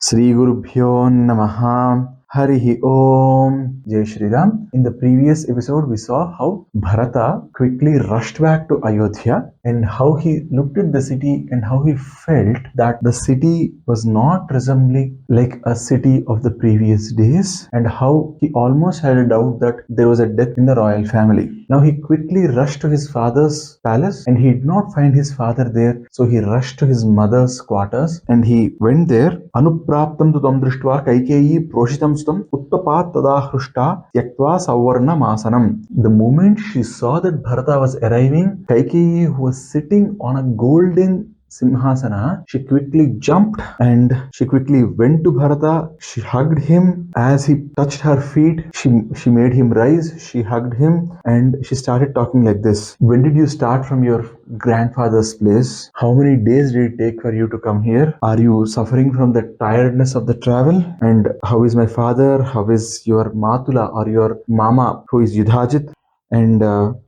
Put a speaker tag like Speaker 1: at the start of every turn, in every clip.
Speaker 1: Sri Gurubhyo Namaha. Harihi Om. Jai Shri Ram. In the previous episode, we saw how Bharata quickly rushed back to Ayodhya and how he looked at the city and how he felt that the city was not resembling like a city of the previous days, and how he almost had a doubt that there was a death in the royal family. Now he quickly rushed to his father's palace and he did not find his father there, so he rushed to his mother's quarters and he went there. Anupraptam tu tam drishtva Kaikeyi proshitam sutam uttapat tada hrushta tyaktva savarna masanam. The moment she saw that Bharata was arriving, Kaikeyi, who was sitting on a golden Simhasana, she quickly jumped and she quickly went to Bharata. She hugged him. As he touched her feet, she made him rise. She hugged him and she started talking like this. When did you start from your grandfather's place? How many days did it take for you to come here? Are you suffering from the tiredness of the travel? And how is my father? How is your Matula or your Mama, who is Yudhajit? And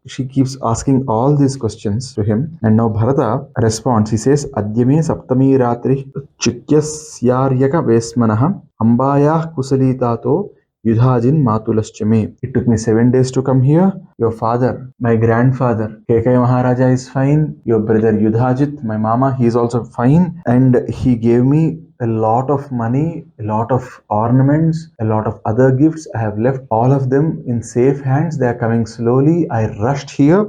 Speaker 1: she keeps asking all these questions to him. And now Bharata responds. He says, Adyame Saptami Ratri Chikyasyaryaka Vesmanaha Ambayah Kusalitato Yudhajin Matulaschame. It took me 7 days to come here. Your father, my grandfather, Kaikeyi Maharaja is fine. Your brother Yudhajit, my mama, he is also fine. And he gave me a lot of money, a lot of ornaments, a lot of other gifts. I have left all of them in safe hands. They are coming slowly. I rushed here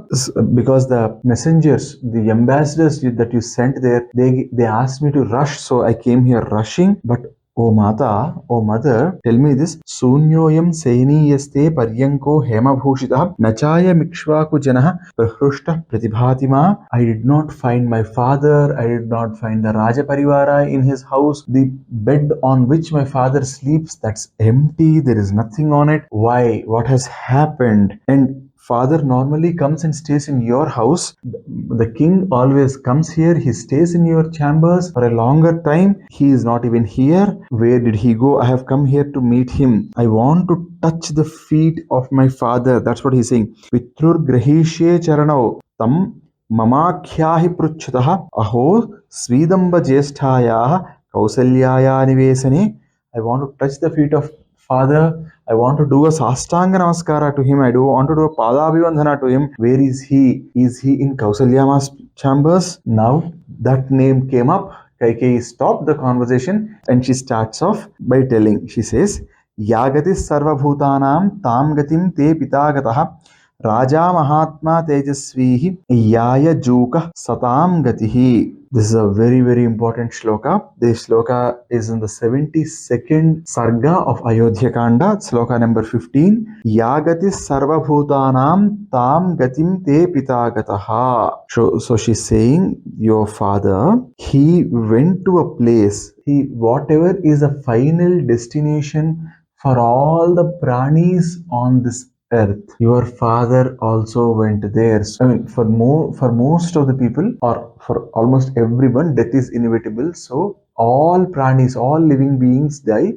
Speaker 1: because the messengers, the ambassadors that you sent there, they asked me to rush. So I came here rushing. But O Mata, O Mother, tell me this. Sunyoyam Sainiyaste Paryanko Hemabhushita Nachaya Mikshvaku Janaha Prahrushta Pratibhatima. I did not find my father. I did not find the Raja Parivara in his house. The bed on which my father sleeps, that's empty. There is nothing on it. Why? What has happened? And father normally comes and stays in your house. The king always comes here. He stays in your chambers for a longer time. He is not even here. Where did he go? I have come here to meet him. I want to touch the feet of my father. That's what he's saying. Pitrur grahishe charanau tam mamakhyahi pruchataha aho svidamba jesthayah kausalyaya nivesane. I want to touch the feet of father. I want to do a sastanga namaskara to him. I do want to do a padabhivandhana to him. Where is he? Is he in Kausalyama's chambers? Now that name came up. Kaikeyi stopped the conversation and she starts off by telling. She says, Yagati sarvabhutanam tam gatim te pitagataha Raja Mahatma Tejasvihi Yaya Juka Satam Gatihi. This is a very, very important shloka. This shloka is in the 72nd Sarga of Ayodhyakanda, shloka number 15. Yagati sarvabhutanam tam gatim te pitagataha. So she's saying, your father, he went to a place. Whatever is a final destination for all the pranis on this earth, your father also went there. So, I mean, for most of the people, or for almost everyone, death is inevitable. So all pranis, all living beings die.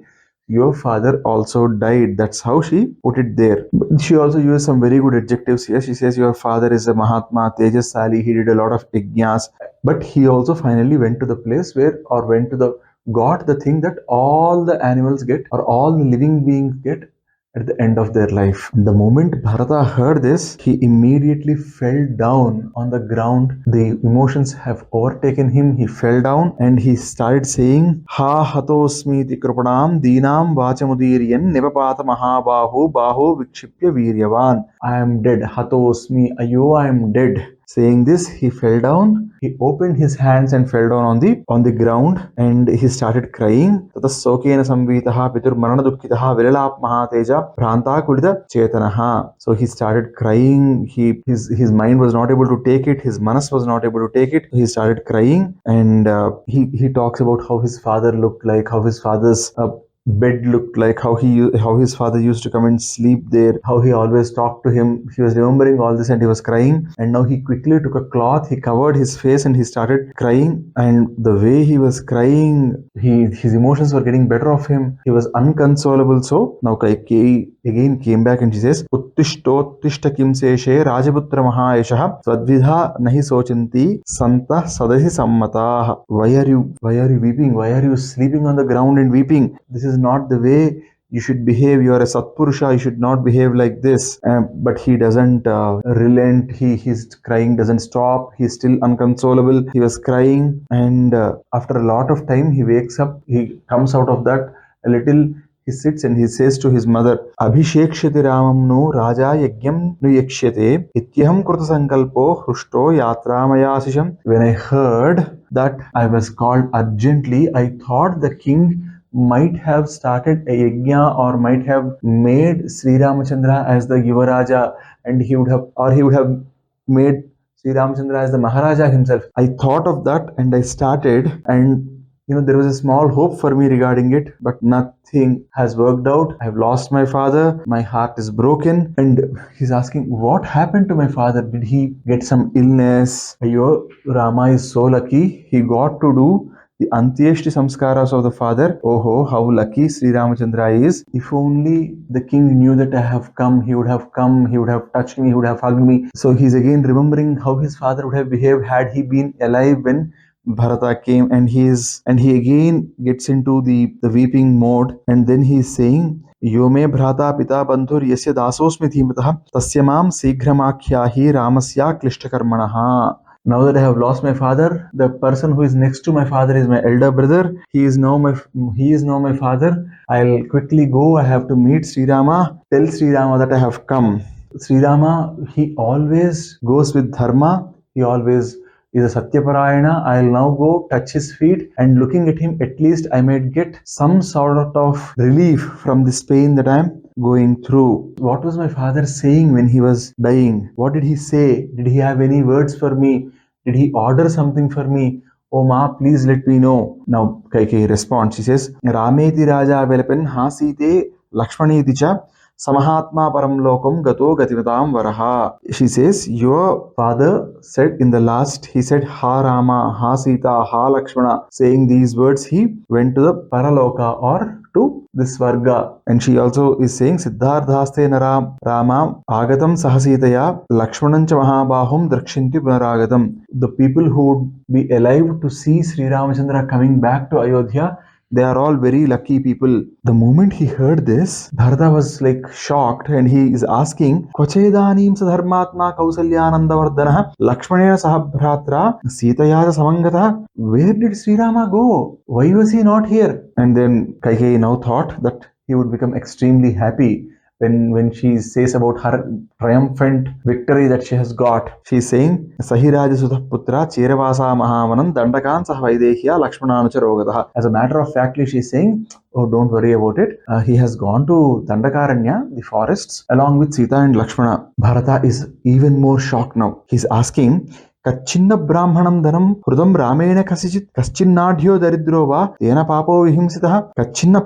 Speaker 1: Your father also died. That's how she put it there. But she also used some very good adjectives here. She says your father is a Mahatma, Tejasali. He did a lot of yajnas, but he also finally went to the place got the thing that all the animals get, or all the living beings get at the end of their life. The moment Bharata heard this, he immediately fell down on the ground. The emotions have overtaken him. He fell down and he started saying, Ha hatosmiti kripanam dinam vachamudiryan nivapata mahabahu baho vikshipya viryavan. I am dead. Hatosmi, ayo, I am dead. Saying this, he fell down. He opened his hands and fell down on the ground, and he started crying. Tatasokena samvitaha pitur marana dukkitaha vilalap mahateja pranta kudita chetanaha. So he started crying. His mind was not able to take it. His manas was not able to take it. He started crying, and he talks about how his father looked like, how his father's bed looked like, how his father used to come and sleep there, how he always talked to him. He was remembering all this and he was crying. And now he quickly took a cloth, he covered his face and he started crying. And the way he was crying, his emotions were getting better of him. He was unconsolable. So now Kaikeyi again came back and she says, Uttishtottishta kim seshe Rajaputra Mahayashah Swadvidha nahi sochanti Santa Sadahi Sammatah. Why are you weeping? Why are you sleeping on the ground and weeping? This is not the way you should behave. You are a Satpurusha. You should not behave like this. But he doesn't relent. His crying doesn't stop. He's still unconsolable. He was crying, and after a lot of time, he wakes up. He comes out of that a little. He sits and he says to his mother, Abhishekshati Ramam no Raja Yagyam nu Yakshate Ityaham Kruta Sankalpo Hrushto Yatramayasisham. When I heard that I was called urgently, I thought the king might have started a yajna or might have made Sri Ramachandra as the Yuvaraja, and he would have made Sri Ramachandra as the Maharaja himself. I thought of that and I started, and there was a small hope for me regarding it, but nothing has worked out. I've lost my father. My heart is broken. And he's asking, what happened to my father? Did he get some illness? Ayo, Rama is so lucky. He got to do the Antyeshti Samskaras of the father. Oh, how lucky Sri Ramachandra is. If only the king knew that I have come, he would have come, he would have touched me, he would have hugged me. So he's again remembering how his father would have behaved had he been alive when Bharatha came, and he again gets into the weeping mode, and then he is saying, Yo me bhrata pita bandhur yasya dasosmi dhimatah tasya mam sighramakyahi ramasya klishtakarmanaha. Now that I have lost my father, the person who is next to my father is my elder brother. He is now my father. I'll quickly go. I have to meet Sri Rama. Tell Sri Rama that I have come. Sri Rama, he always goes with dharma. He always is a Satyaparayana. I'll now go touch his feet, and looking at him, at least I might get some sort of relief from this pain that I'm going through. What was my father saying when he was dying? What did he say? Did he have any words for me? Did he order something for me? Oh ma, please let me know. Now Kaikeyi responds. She says, Rameti Raja Velapen Hasite Lakshmaneti cha Samahatma Param Lokam Gato Gativatam Varaha. She says, your father said in the last, he said, Ha Rama, Ha Sita, Ha Lakshmana. Saying these words, he went to the Paraloka or to the Svarga. And she also is saying, Siddhardhaste Nara Rama Agatam Sahasitaya Lakshmanancha Mahabahum Drakshinti Punaragatam. The people who would be alive to see Sri Ramachandra coming back to Ayodhya, they are all very lucky people. The moment he heard this, Bharata was like shocked, and he is asking, Kvachedanim sadharmatma kausalyanandavardhana Lakshmanena sahabhratra Sitaya samangata. Where did Sri Rama go? Why was he not here? And then Kaikeyi now thought that he would become extremely happy when she says about her triumphant victory that she has got. She is saying, Sahiraja Sudha Putra Cheravasa Mahamanam Dandakan Sahavaidehya Lakshmananucharogataha. As a matter of fact, she is saying, oh, don't worry about it. He has gone to Dandakaranya, the forests, along with Sita and Lakshmana. Bharata is even more shocked now. He's asking, Kachinna Brahmanam Dhanam Hrudam Ramena Kasichit Kaschinadhyo Daridro Va Tena Papo Vihimsitaha Kachinna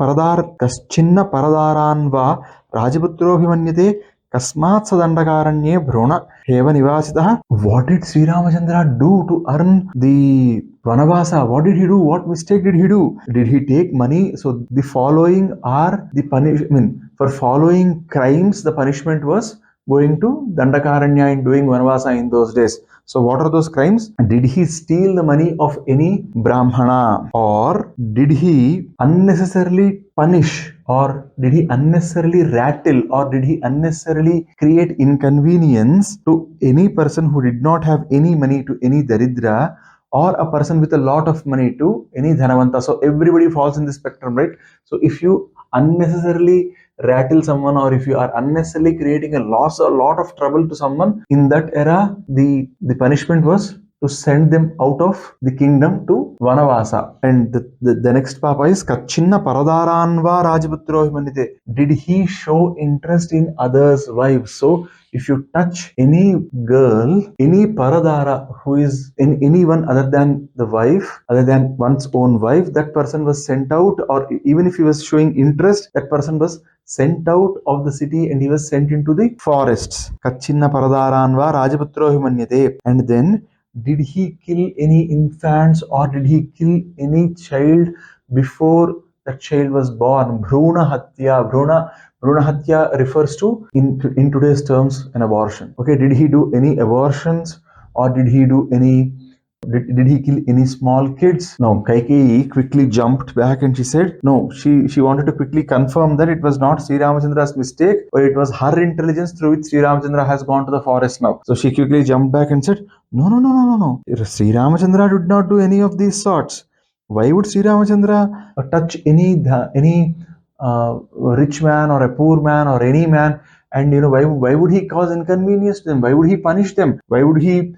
Speaker 1: Paradaran Va Rajaputro Bhimanyate Kasmat Sadandakaranye Brona Heva Nivasitaha. What did Sri Ramachandra do to earn the Vanavasa? What did he do? What mistake did he do? Did he take money? So the following are the punishment. For following crimes, the punishment was going to Dandakaranya and doing Vanavasa in those days. So what are those crimes? Did he steal the money of any Brahmana? Or did he unnecessarily punish? Or did he unnecessarily rattle? Or did he unnecessarily create inconvenience to any person who did not have any money, to any Daridra, or a person with a lot of money to any Dhanavanta? So everybody falls in the spectrum, right? So if you unnecessarily rattle someone, or if you are unnecessarily creating a lot of trouble to someone, in that era the punishment was to send them out of the kingdom to Vanavasa. And the next papa is Kachinna Paradaranva Rajaputro Himanite. Did he show interest in others' wives? So if you touch any girl, any paradara who is in anyone other than the wife, other than one's own wife, that person was sent out, or even if he was showing interest, that person was sent out of the city and he was sent into the forests. Kachinna Paradaranva Rajaputro Himanyate. And then, did he kill any infants or did he kill any child before that child was born? Bhruna Hatya. Bhruna Hatya refers to, in today's terms, an abortion. Okay, did he do any abortions or did he do any did he kill any small kids? No. Kaikeyi quickly jumped back and she said, no, she wanted to quickly confirm that it was not Sri Ramachandra's mistake, but it was her intelligence through which Sri Ramachandra has gone to the forest now. So she quickly jumped back and said, no. Sri Ramachandra did not do any of these sorts. Why would Sri Ramachandra touch any rich man or a poor man or any man? And why would he cause inconvenience to them? Why would he punish them? Why would he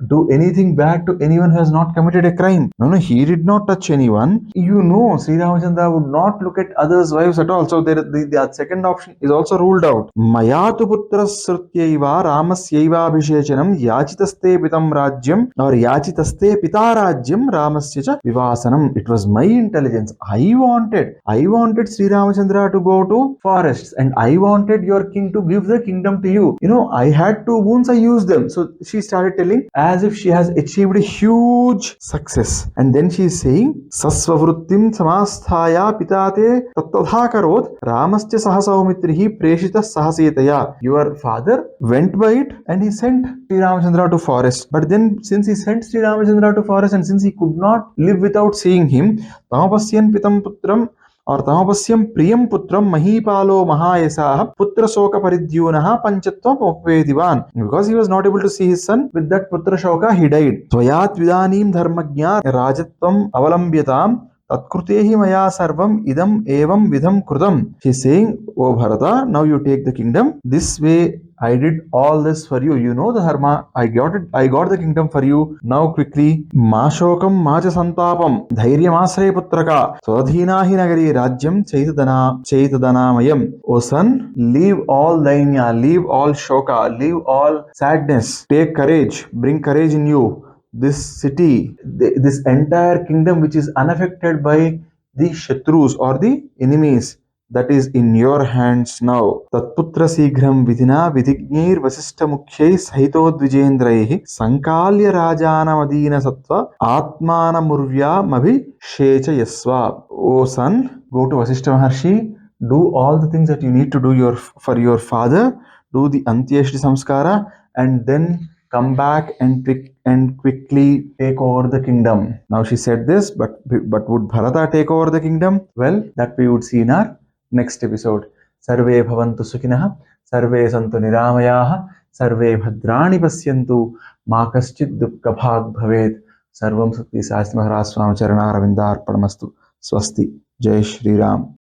Speaker 1: do anything bad to anyone who has not committed a crime? No, he did not touch anyone. Sri Ramachandra would not look at others' wives at all. So the second option is also ruled out. Mayatu putrasrutyaiva ramasyaiva abhishechanam yachitaste pitam rajyam or yachitaste pita rajyam ramasya cha vivasanam. It was my intelligence. I wanted Sri Ramachandra to go to forests and I wanted your king to give the kingdom to you. I had 2 wounds, I used them. So she started telling as if she has achieved a huge success. And then she is saying, Sasvavrittim samasthaya pitate tattadhakarot ramasya sahasaumitrihi preshita sahasitaya. Your father went by it and he sent Sri Ramachandra to forest. But then since he sent Sri Ramachandra to forest and since he could not live without seeing him, tamapasyan pitam putram or Tamapasyam Priyam Putram Mahipalo Mahayasaha Putra Shoka Paridyunaha Panchatvam Upvedivan. Because he was not able to see his son, with that Putra Shoka he died. Tvayat Vidanim Dharmagya Rajatvam Avalambyatam Tatkrutehi Maya Sarvam Idam Evam Vidham Krudam. He's saying, O Bharata, now you take the kingdom. This way I did all this for you. You know the dharma. I got the kingdom for you. Now quickly, Mashokam Macha Santapam Dhairyamasre Putraka Swadhinahi Nagari Rajyam Chaitadanamayam. O son, leave all dainya, leave all shoka, leave all sadness. Take courage, bring courage in you. This city, this entire kingdom which is unaffected by the Shatrus or the enemies, that is in your hands now. Tatputra Sighram Vidhina Vidhignir Vasishtha Mukhyai Sahito Dvijendraihi Sankalya Rajana Madina Sattva Atmana Murvya Mabhi Shecha Yasva. O son, go to Vasishtha Maharshi, do all the things that you need to do for your father, do the Antyeshti Samskara, and then come back and quickly take over the kingdom. Now she said this, but would Bharata take over the kingdom? Well, that we would see in our next episode. Sarve bhavantu sukhinah, sarve santu niramayaha, sarve bhadrani pasyantu, ma kaschid dukkha bhag bhavet. Sarvam Sati Sastri Maharaj Swami Charana Ravindar Padamastu. Swasti. Jai Shri Ram.